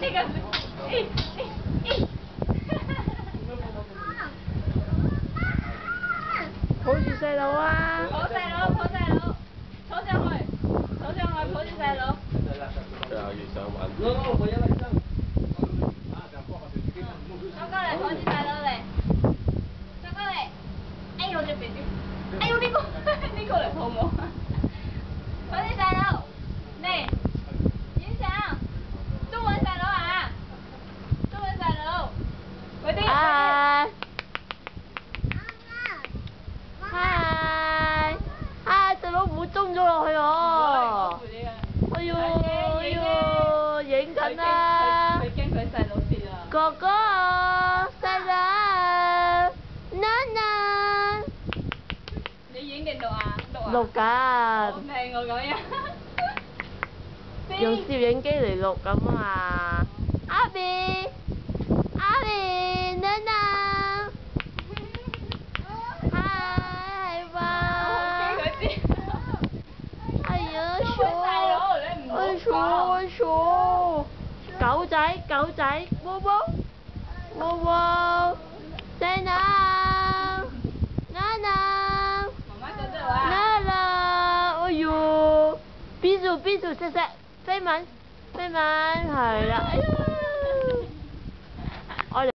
呢個，抱住細佬啊！抱細佬，抱細佬，坐上去，坐上去，抱住細佬。最後遇上揾。坐過嚟，抱住細佬嚟，坐過嚟。哎呦，我隻 baby， 哎呦呢個嚟抱我。抱住細佬，嚟，影相，中文細佬啊，中文細佬，快啲。嗨，細佬唔好中咗落去哦！哎呦，影緊啦！佢驚佢細佬跌啊！哥哥，細佬，Nana，你影定錄啊？錄緊。好靚喎咁樣。用攝影機嚟錄咁啊！阿 B， Nana， 嗨，係嘛？驚佢跌。哎呀，細佬，你唔好傻！狗仔，汪汪，Nana， 媽媽嗰度啊！ Nana， 哎呦，邊度錫，飛吻，係啦，哎呀！